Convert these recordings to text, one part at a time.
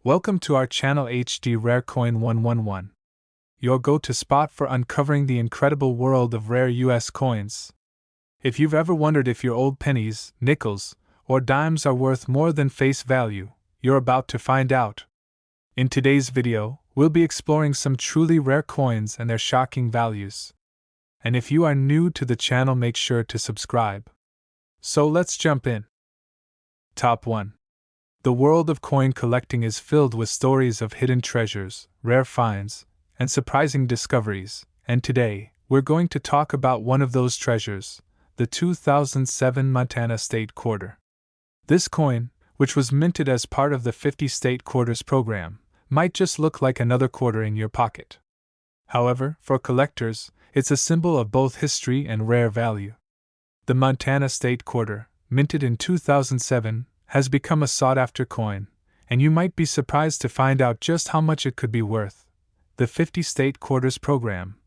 Welcome to our channel HD Rare Coin 111, your go-to spot for uncovering the incredible world of rare US coins. If you've ever wondered if your old pennies, nickels, or dimes are worth more than face value, you're about to find out. In today's video, we'll be exploring some truly rare coins and their shocking values. And if you are new to the channel, make sure to subscribe. So let's jump in. Top 1. The world of coin collecting is filled with stories of hidden treasures, rare finds, and surprising discoveries, and today, we're going to talk about one of those treasures, the 2007 Montana State Quarter. This coin, which was minted as part of the 50 State Quarters program, might just look like another quarter in your pocket. However, for collectors, it's a symbol of both history and rare value. The Montana State Quarter, minted in 2007, has become a sought-after coin, and you might be surprised to find out just how much it could be worth. The 50 State Quarters program,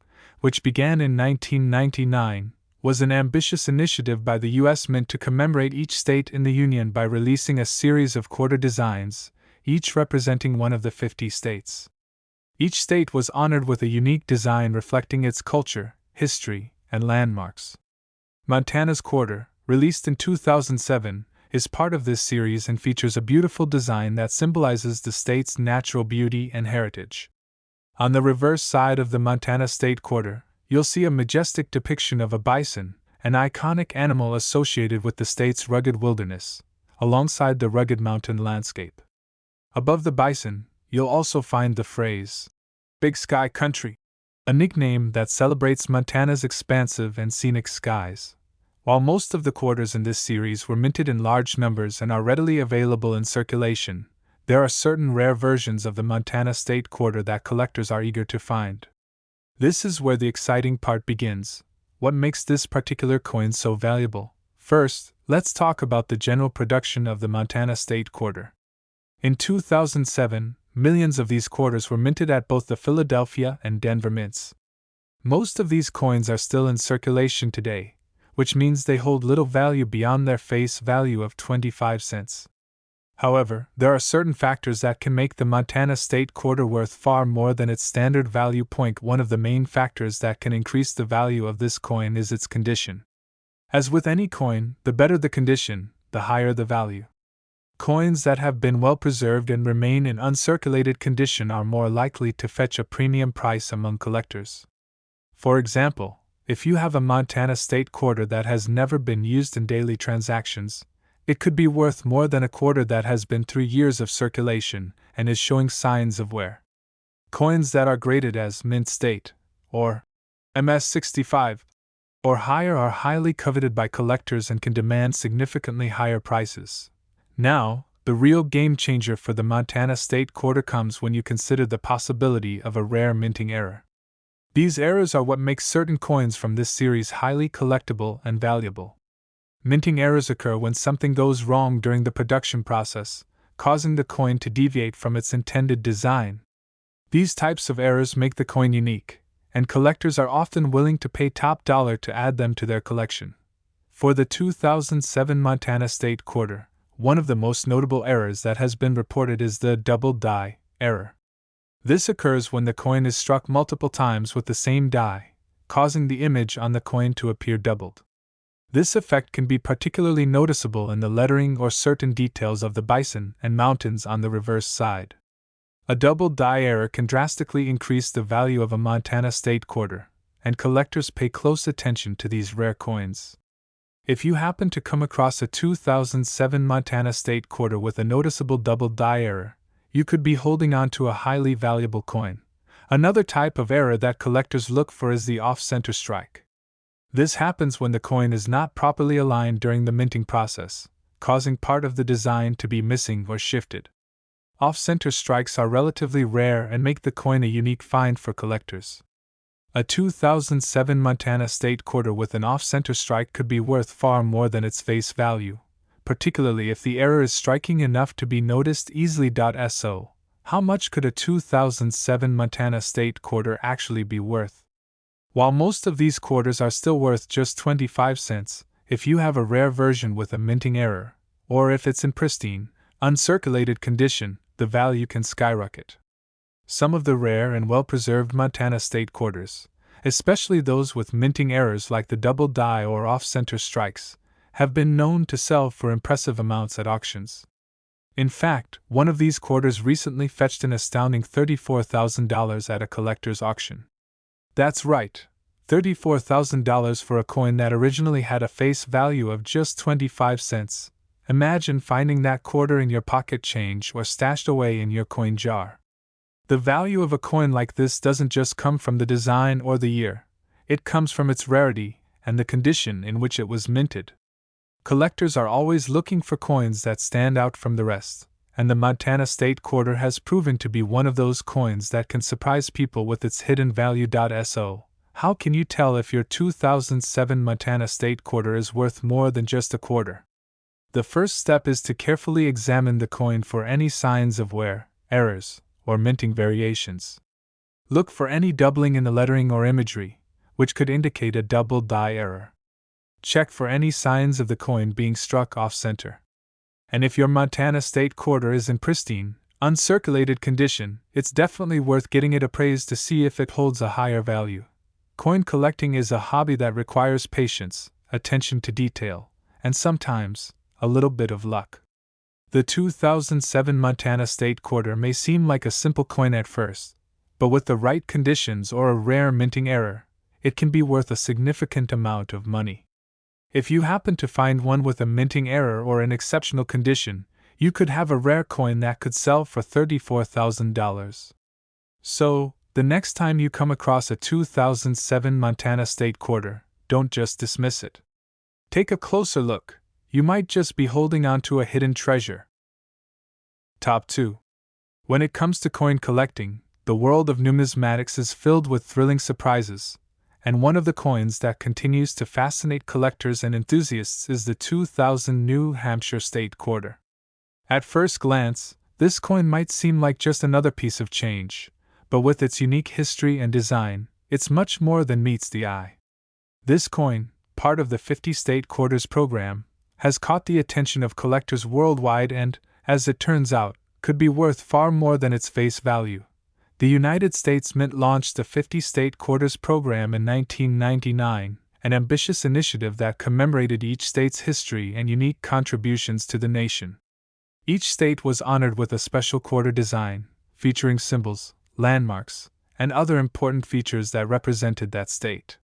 which began in 1999, was an ambitious initiative by the U.S. Mint to commemorate each state in the Union by releasing a series of quarter designs, each representing one of the 50 states. Each state was honored with a unique design reflecting its culture, history, and landmarks. Montana's quarter, released in 2007, is part of this series and features a beautiful design that symbolizes the state's natural beauty and heritage. On the reverse side of the Montana State Quarter, you'll see a majestic depiction of a bison, an iconic animal associated with the state's rugged wilderness, alongside the rugged mountain landscape. Above the bison, you'll also find the phrase, "Big Sky Country," a nickname that celebrates Montana's expansive and scenic skies. While most of the quarters in this series were minted in large numbers and are readily available in circulation, there are certain rare versions of the Montana State Quarter that collectors are eager to find. This is where the exciting part begins. What makes this particular coin so valuable? First, let's talk about the general production of the Montana State Quarter. In 2007, millions of these quarters were minted at both the Philadelphia and Denver mints. Most of these coins are still in circulation today, which means they hold little value beyond their face value of 25 cents. However, there are certain factors that can make the Montana State Quarter worth far more than its standard value. One of the main factors that can increase the value of this coin is its condition. As with any coin, the better the condition, the higher the value. Coins that have been well preserved and remain in uncirculated condition are more likely to fetch a premium price among collectors. For example, if you have a Montana State Quarter that has never been used in daily transactions, it could be worth more than a quarter that has been through years of circulation and is showing signs of wear. Coins that are graded as Mint State, or MS65, or higher are highly coveted by collectors and can demand significantly higher prices. Now, the real game changer for the Montana State Quarter comes when you consider the possibility of a rare minting error. These errors are what make certain coins from this series highly collectible and valuable. Minting errors occur when something goes wrong during the production process, causing the coin to deviate from its intended design. These types of errors make the coin unique, and collectors are often willing to pay top dollar to add them to their collection. For the 2007 Montana State Quarter, one of the most notable errors that has been reported is the double die error. This occurs when the coin is struck multiple times with the same die, causing the image on the coin to appear doubled. This effect can be particularly noticeable in the lettering or certain details of the bison and mountains on the reverse side. A double die error can drastically increase the value of a Montana State Quarter, and collectors pay close attention to these rare coins. If you happen to come across a 2007 Montana State Quarter with a noticeable double die error, you could be holding on to a highly valuable coin. Another type of error that collectors look for is the off-center strike. This happens when the coin is not properly aligned during the minting process, causing part of the design to be missing or shifted. Off-center strikes are relatively rare and make the coin a unique find for collectors. A 2007 Montana State Quarter with an off-center strike could be worth far more than its face value, particularly if the error is striking enough to be noticed easily. So, how much could a 2007 Montana State Quarter actually be worth? While most of these quarters are still worth just 25 cents, if you have a rare version with a minting error, or if it's in pristine, uncirculated condition, the value can skyrocket. Some of the rare and well-preserved Montana state quarters, especially those with minting errors like the double die or off-center strikes, have been known to sell for impressive amounts at auctions. In fact, one of these quarters recently fetched an astounding $34,000 at a collector's auction. That's right, $34,000 for a coin that originally had a face value of just 25 cents. Imagine finding that quarter in your pocket change or stashed away in your coin jar. The value of a coin like this doesn't just come from the design or the year, it comes from its rarity and the condition in which it was minted. Collectors are always looking for coins that stand out from the rest, and the Montana State Quarter has proven to be one of those coins that can surprise people with its hidden value. So, how can you tell if your 2007 Montana State Quarter is worth more than just a quarter? The first step is to carefully examine the coin for any signs of wear, errors, or minting variations. Look for any doubling in the lettering or imagery, which could indicate a double die error. Check for any signs of the coin being struck off-center. And if your Montana State Quarter is in pristine, uncirculated condition, it's definitely worth getting it appraised to see if it holds a higher value. Coin collecting is a hobby that requires patience, attention to detail, and sometimes, a little bit of luck. The 2007 Montana State Quarter may seem like a simple coin at first, but with the right conditions or a rare minting error, it can be worth a significant amount of money. If you happen to find one with a minting error or in exceptional condition, you could have a rare coin that could sell for $34,000. So, the next time you come across a 2007 Montana State Quarter, don't just dismiss it. Take a closer look. You might just be holding on to a hidden treasure. Top 2. When it comes to coin collecting, the world of numismatics is filled with thrilling surprises, and one of the coins that continues to fascinate collectors and enthusiasts is the 2000 New Hampshire State Quarter. At first glance, this coin might seem like just another piece of change, but with its unique history and design, it's much more than meets the eye. This coin, part of the 50 State Quarters program, has caught the attention of collectors worldwide and, as it turns out, could be worth far more than its face value. The United States Mint launched the 50 State Quarters program in 1999, an ambitious initiative that commemorated each state's history and unique contributions to the nation. Each state was honored with a special quarter design, featuring symbols, landmarks, and other important features that represented that state.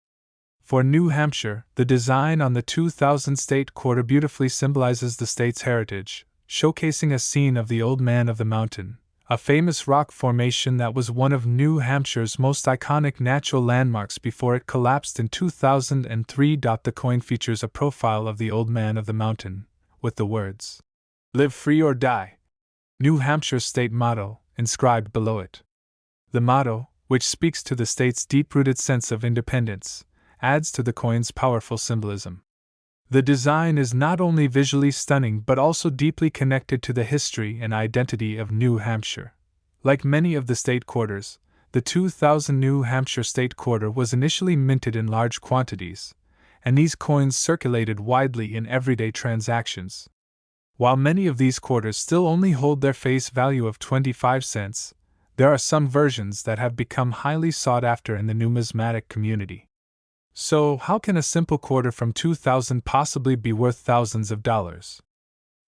For New Hampshire, the design on the 2000 State Quarter beautifully symbolizes the state's heritage, showcasing a scene of the Old Man of the Mountain, a famous rock formation that was one of New Hampshire's most iconic natural landmarks before it collapsed in 2003. The coin features a profile of the Old Man of the Mountain, with the words, "Live free or die," New Hampshire's state motto, inscribed below it. The motto, which speaks to the state's deep-rooted sense of independence, adds to the coin's powerful symbolism. The design is not only visually stunning but also deeply connected to the history and identity of New Hampshire. Like many of the state quarters, the 2000 New Hampshire State Quarter was initially minted in large quantities, and these coins circulated widely in everyday transactions. While many of these quarters still only hold their face value of 25 cents, there are some versions that have become highly sought after in the numismatic community. So, how can a simple quarter from 2000 possibly be worth thousands of dollars?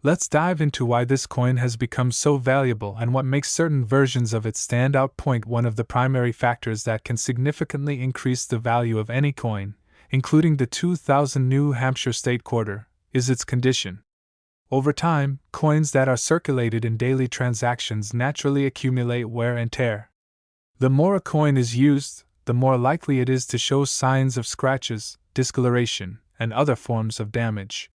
Let's dive into why this coin has become so valuable and what makes certain versions of it stand out. One of the primary factors that can significantly increase the value of any coin, including the 2000 New Hampshire State Quarter, is its condition. Over time, coins that are circulated in daily transactions naturally accumulate wear and tear. The more a coin is used, the more likely it is to show signs of scratches, discoloration, and other forms of damage.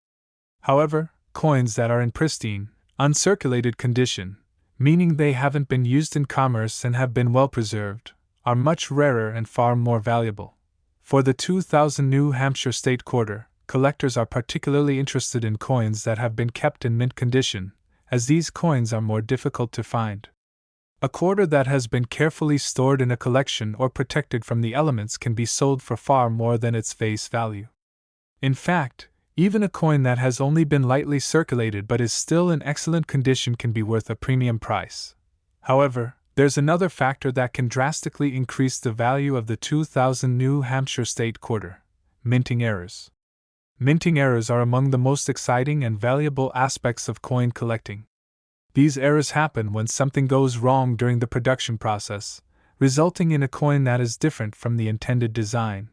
However, coins that are in pristine, uncirculated condition, meaning they haven't been used in commerce and have been well preserved, are much rarer and far more valuable. For the 2000 New Hampshire State Quarter, collectors are particularly interested in coins that have been kept in mint condition, as these coins are more difficult to find. A quarter that has been carefully stored in a collection or protected from the elements can be sold for far more than its face value. In fact, even a coin that has only been lightly circulated but is still in excellent condition can be worth a premium price, However, there's another factor that can drastically increase the value of the 2000 New Hampshire State Quarter: minting errors. Minting errors are among the most exciting and valuable aspects of coin collecting. These errors happen when something goes wrong during the production process, resulting in a coin that is different from the intended design.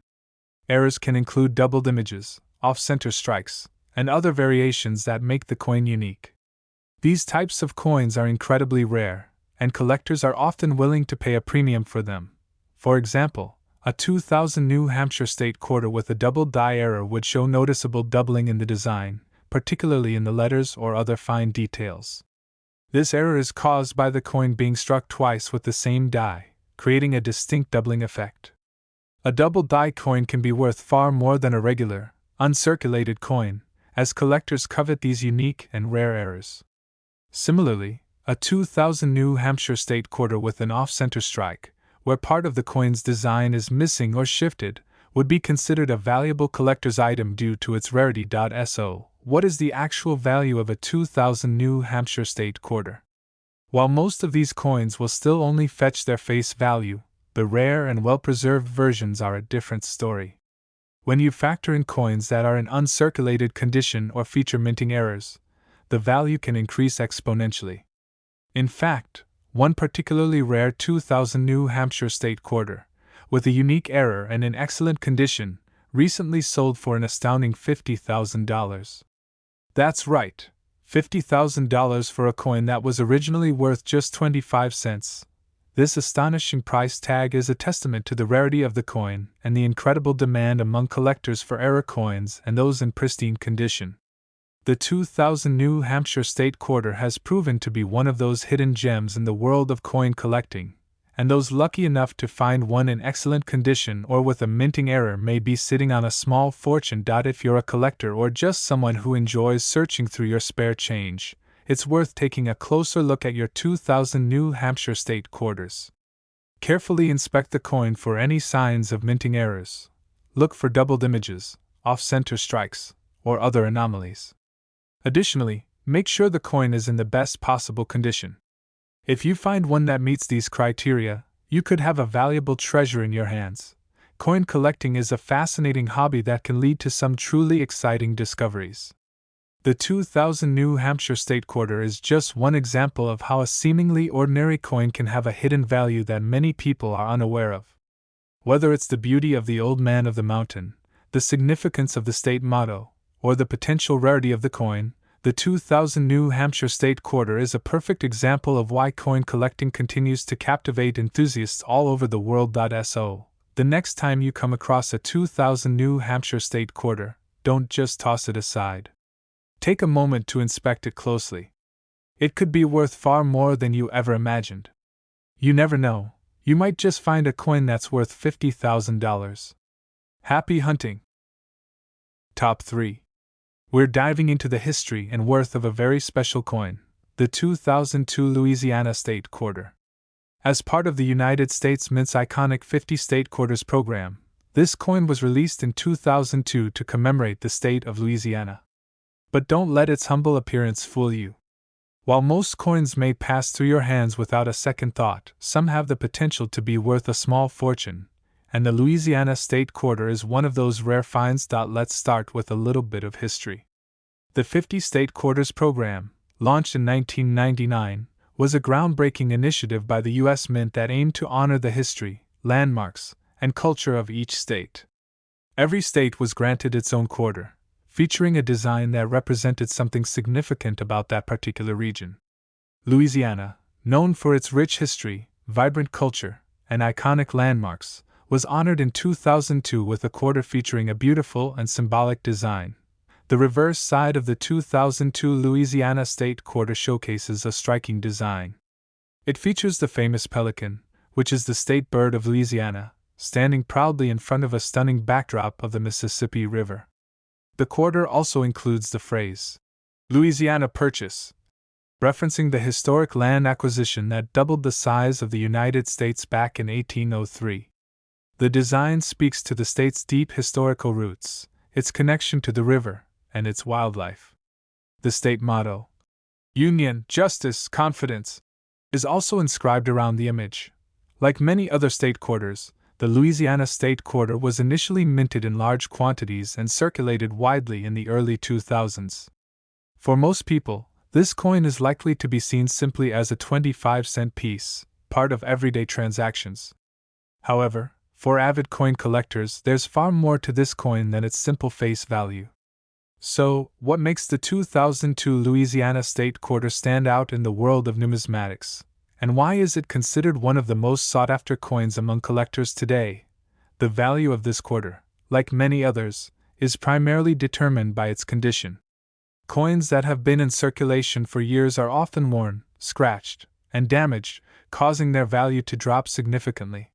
Errors can include doubled images, off-center strikes, and other variations that make the coin unique. These types of coins are incredibly rare, and collectors are often willing to pay a premium for them. For example, a 2000 New Hampshire State Quarter with a double die error would show noticeable doubling in the design, particularly in the letters or other fine details. This error is caused by the coin being struck twice with the same die, creating a distinct doubling effect. A double die coin can be worth far more than a regular, uncirculated coin, as collectors covet these unique and rare errors. Similarly, a 2000 New Hampshire State Quarter with an off-center strike, where part of the coin's design is missing or shifted, would be considered a valuable collector's item due to its rarity. So, what is the actual value of a 2000 New Hampshire State Quarter? While most of these coins will still only fetch their face value, the rare and well-preserved versions are a different story. When you factor in coins that are in uncirculated condition or feature minting errors, the value can increase exponentially. In fact, one particularly rare 2000 New Hampshire State Quarter, with a unique error and in excellent condition, recently sold for an astounding $50,000. That's right, $50,000 for a coin that was originally worth just 25 cents. This astonishing price tag is a testament to the rarity of the coin and the incredible demand among collectors for error coins and those in pristine condition. The 2000 New Hampshire State Quarter has proven to be one of those hidden gems in the world of coin collecting, and those lucky enough to find one in excellent condition or with a minting error may be sitting on a small fortune. If you're a collector or just someone who enjoys searching through your spare change, it's worth taking a closer look at your 2000 New Hampshire State Quarters. Carefully inspect the coin for any signs of minting errors. Look for doubled images, off-center strikes, or other anomalies. Additionally, make sure the coin is in the best possible condition. If you find one that meets these criteria, you could have a valuable treasure in your hands. Coin collecting is a fascinating hobby that can lead to some truly exciting discoveries. The 2000 New Hampshire State Quarter is just one example of how a seemingly ordinary coin can have a hidden value that many people are unaware of. Whether it's the beauty of the Old Man of the Mountain, the significance of the state motto, or the potential rarity of the coin, the 2000 New Hampshire State Quarter is a perfect example of why coin collecting continues to captivate enthusiasts all over the world. So, the next time you come across a 2000 New Hampshire State Quarter, don't just toss it aside. Take a moment to inspect it closely. It could be worth far more than you ever imagined. You never know, you might just find a coin that's worth $50,000. Happy hunting! Top 3. We're diving into the history and worth of a very special coin, the 2002 Louisiana State Quarter. As part of the United States Mint's iconic 50 State Quarters program, this coin was released in 2002 to commemorate the state of Louisiana. But don't let its humble appearance fool you. While most coins may pass through your hands without a second thought, some have the potential to be worth a small fortune, and the Louisiana State Quarter is one of those rare finds. Let's start with a little bit of history. The 50 State Quarters program, launched in 1999, was a groundbreaking initiative by the U.S. Mint that aimed to honor the history, landmarks, and culture of each state. Every state was granted its own quarter, featuring a design that represented something significant about that particular region. Louisiana, known for its rich history, vibrant culture, and iconic landmarks, was honored in 2002 with a quarter featuring a beautiful and symbolic design. The reverse side of the 2002 Louisiana State Quarter showcases a striking design. It features the famous pelican, which is the state bird of Louisiana, standing proudly in front of a stunning backdrop of the Mississippi River. The quarter also includes the phrase, Louisiana Purchase, referencing the historic land acquisition that doubled the size of the United States back in 1803. The design speaks to the state's deep historical roots, its connection to the river, and its wildlife. The state motto, Union, Justice, Confidence, is also inscribed around the image. Like many other state quarters, the Louisiana state quarter was initially minted in large quantities and circulated widely in the early 2000s. For most people, this coin is likely to be seen simply as a 25-cent piece, part of everyday transactions. However, for avid coin collectors, there's far more to this coin than its simple face value. So, what makes the 2002 Louisiana state quarter stand out in the world of numismatics? And why is it considered one of the most sought-after coins among collectors today? The value of this quarter, like many others, is primarily determined by its condition. Coins that have been in circulation for years are often worn, scratched, and damaged, causing their value to drop significantly.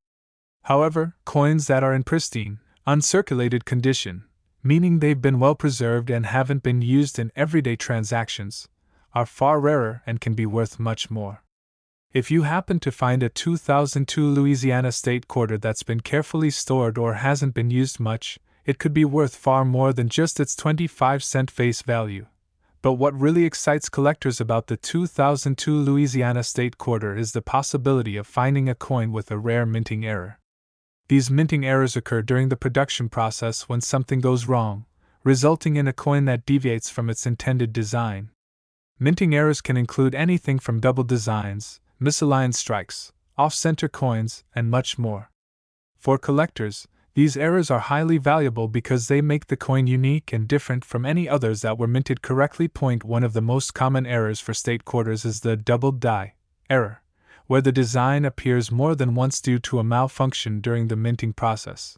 However, coins that are in pristine, uncirculated condition, meaning they've been well preserved and haven't been used in everyday transactions, are far rarer and can be worth much more. If you happen to find a 2002 Louisiana state quarter that's been carefully stored or hasn't been used much, it could be worth far more than just its 25-cent face value. But what really excites collectors about the 2002 Louisiana state quarter is the possibility of finding a coin with a rare minting error. These minting errors occur during the production process when something goes wrong, resulting in a coin that deviates from its intended design. Minting errors can include anything from double designs, misaligned strikes, off-center coins, and much more. For collectors, these errors are highly valuable because they make the coin unique and different from any others that were minted correctly. One of the most common errors for state quarters is the doubled die error, where the design appears more than once due to a malfunction during the minting process.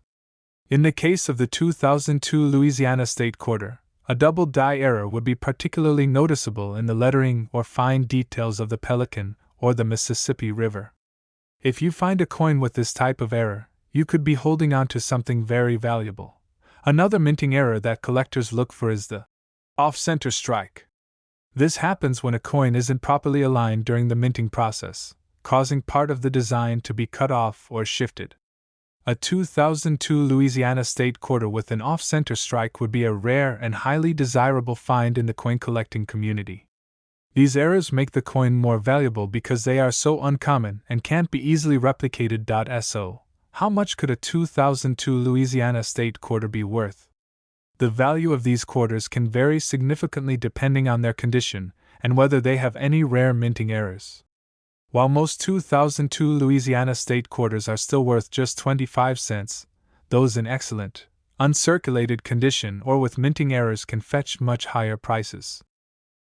In the case of the 2002 Louisiana state quarter, a doubled die error would be particularly noticeable in the lettering or fine details of the Pelican or the Mississippi River. If you find a coin with this type of error, you could be holding on to something very valuable. Another minting error that collectors look for is the off-center strike. This happens when a coin isn't properly aligned during the minting process, causing part of the design to be cut off or shifted. A 2002 Louisiana state quarter with an off-center strike would be a rare and highly desirable find in the coin collecting community. These errors make the coin more valuable because they are so uncommon and can't be easily replicated. So, how much could a 2002 Louisiana state quarter be worth? The value of these quarters can vary significantly depending on their condition and whether they have any rare minting errors. While most 2002 Louisiana state quarters are still worth just 25 cents, those in excellent, uncirculated condition or with minting errors can fetch much higher prices.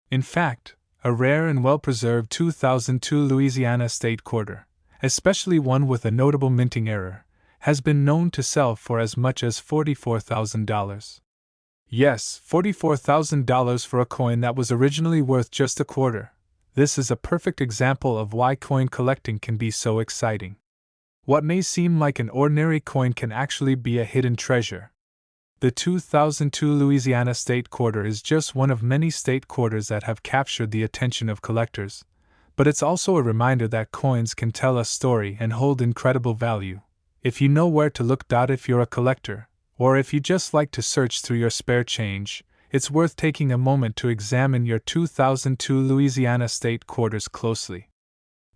In fact, a rare and well-preserved 2002 Louisiana state quarter, especially one with a notable minting error, has been known to sell for as much as $44,000. Yes, $44,000 for a coin that was originally worth just a quarter. This is a perfect example of why coin collecting can be so exciting. What may seem like an ordinary coin can actually be a hidden treasure. The 2002 Louisiana state quarter is just one of many state quarters that have captured the attention of collectors, but it's also a reminder that coins can tell a story and hold incredible value, if you know where to look. If you're a collector, or if you just like to search through your spare change, it's worth taking a moment to examine your 2002 Louisiana state quarters closely.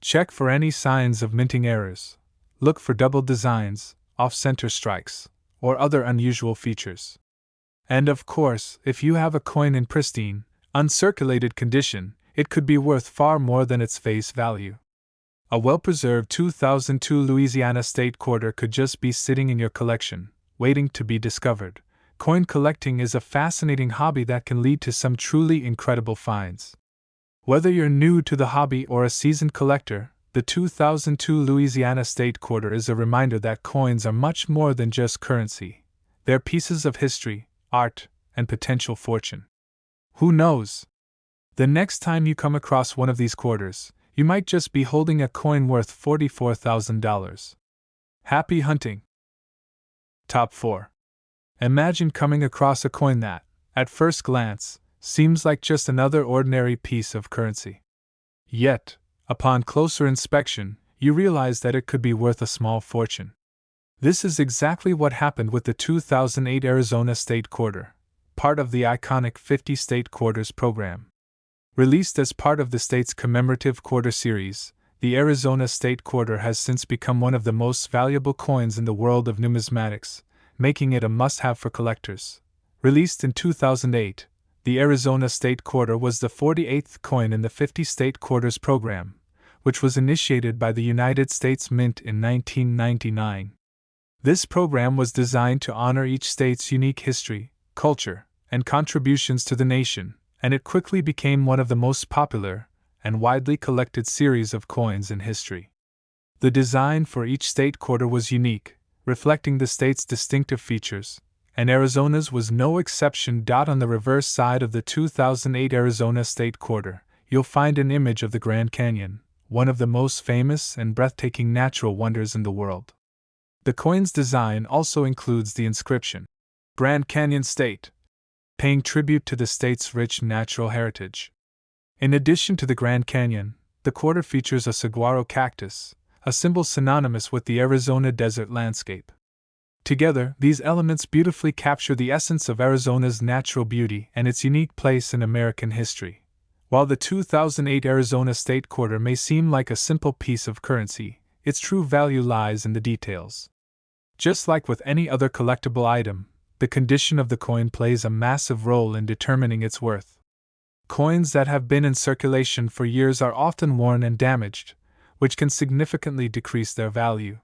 Check for any signs of minting errors. Look for double designs, off-center strikes, or other unusual features. And of course, if you have a coin in pristine, uncirculated condition, it could be worth far more than its face value. A well-preserved 2002 Louisiana state quarter could just be sitting in your collection, waiting to be discovered. Coin collecting is a fascinating hobby that can lead to some truly incredible finds. Whether you're new to the hobby or a seasoned collector, the 2002 Louisiana state quarter is a reminder that coins are much more than just currency. They're pieces of history, art, and potential fortune. Who knows? The next time you come across one of these quarters, you might just be holding a coin worth $44,000. Happy hunting! Top 4. Imagine coming across a coin that, at first glance, seems like just another ordinary piece of currency. Yet, upon closer inspection, you realize that it could be worth a small fortune. This is exactly what happened with the 2008 Arizona State Quarter, part of the iconic 50 State Quarters program. Released as part of the state's commemorative quarter series, the Arizona State Quarter has since become one of the most valuable coins in the world of numismatics, making it a must-have for collectors. Released in 2008, the Arizona State Quarter was the 48th coin in the 50 State Quarters program, which was initiated by the United States Mint in 1999. This program was designed to honor each state's unique history, culture, and contributions to the nation, and it quickly became one of the most popular and widely collected series of coins in history. The design for each state quarter was unique, reflecting the state's distinctive features, and Arizona's was no exception. On the reverse side of the 2008 Arizona State Quarter, you'll find an image of the Grand Canyon, one of the most famous and breathtaking natural wonders in the world. The coin's design also includes the inscription, Grand Canyon State, paying tribute to the state's rich natural heritage. In addition to the Grand Canyon, the quarter features a saguaro cactus, a symbol synonymous with the Arizona desert landscape. Together, these elements beautifully capture the essence of Arizona's natural beauty and its unique place in American history. While the 2008 Arizona State Quarter may seem like a simple piece of currency, its true value lies in the details. Just like with any other collectible item, the condition of the coin plays a massive role in determining its worth. Coins that have been in circulation for years are often worn and damaged, which can significantly decrease their value.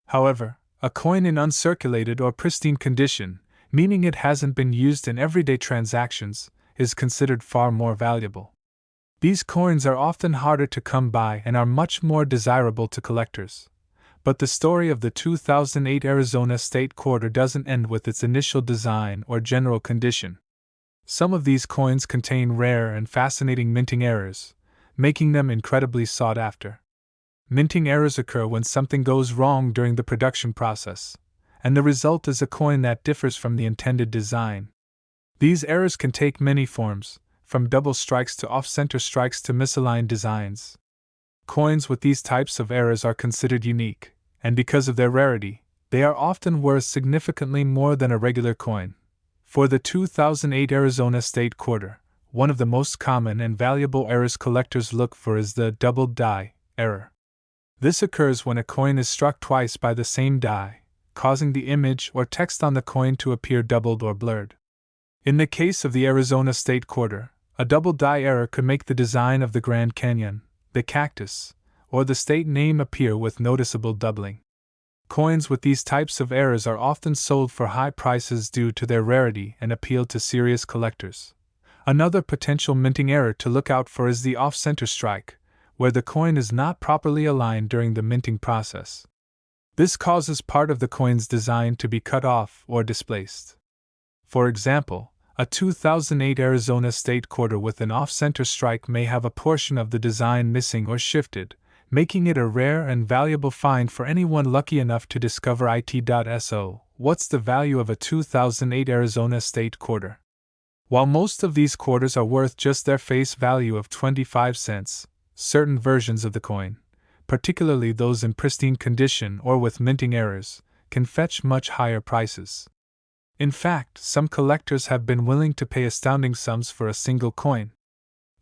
However, a coin in uncirculated or pristine condition, meaning it hasn't been used in everyday transactions, is considered far more valuable. These coins are often harder to come by and are much more desirable to collectors. But the story of the 2008 Arizona State Quarter doesn't end with its initial design or general condition. Some of these coins contain rare and fascinating minting errors, making them incredibly sought after. Minting errors occur when something goes wrong during the production process, and the result is a coin that differs from the intended design. These errors can take many forms, from double strikes to off-center strikes to misaligned designs. Coins with these types of errors are considered unique, and because of their rarity, they are often worth significantly more than a regular coin. For the 2008 Arizona State Quarter, one of the most common and valuable errors collectors look for is the double die error. This occurs when a coin is struck twice by the same die, causing the image or text on the coin to appear doubled or blurred. In the case of the Arizona State Quarter, a double die error could make the design of the Grand Canyon, the cactus, or the state name appear with noticeable doubling. Coins with these types of errors are often sold for high prices due to their rarity and appeal to serious collectors. Another potential minting error to look out for is the off-center strike, where the coin is not properly aligned during the minting process. This causes part of the coin's design to be cut off or displaced. For example, a 2008 Arizona State Quarter with an off-center strike may have a portion of the design missing or shifted, making it a rare and valuable find for anyone lucky enough to discover it. So, what's the value of a 2008 Arizona State Quarter? While most of these quarters are worth just their face value of 25 cents, certain versions of the coin, particularly those in pristine condition or with minting errors, can fetch much higher prices. In fact, some collectors have been willing to pay astounding sums for a single coin.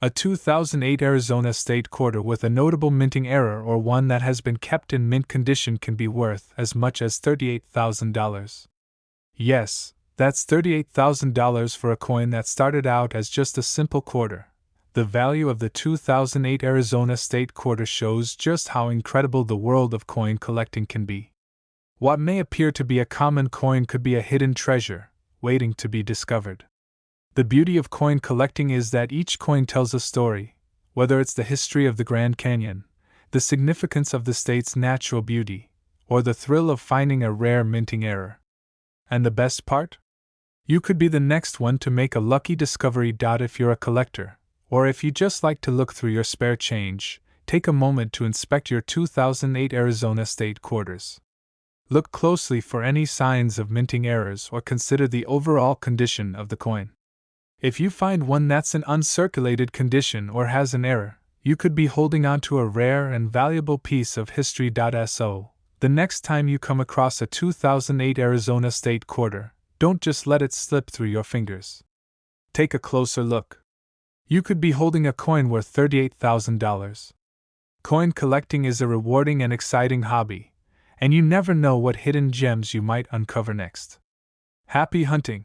A 2008 Arizona State Quarter with a notable minting error or one that has been kept in mint condition can be worth as much as $38,000. Yes, that's $38,000 for a coin that started out as just a simple quarter. The value of the 2008 Arizona State Quarter shows just how incredible the world of coin collecting can be. What may appear to be a common coin could be a hidden treasure, waiting to be discovered. The beauty of coin collecting is that each coin tells a story, whether it's the history of the Grand Canyon, the significance of the state's natural beauty, or the thrill of finding a rare minting error. And the best part? You could be the next one to make a lucky discovery. If you're a collector, or if you just like to look through your spare change, take a moment to inspect your 2008 Arizona State Quarters. Look closely for any signs of minting errors or consider the overall condition of the coin. If you find one that's in uncirculated condition or has an error, you could be holding on to a rare and valuable piece of history. So, the next time you come across a 2008 Arizona State Quarter, don't just let it slip through your fingers. Take a closer look. You could be holding a coin worth $38,000. Coin collecting is a rewarding and exciting hobby, and you never know what hidden gems you might uncover next. Happy hunting!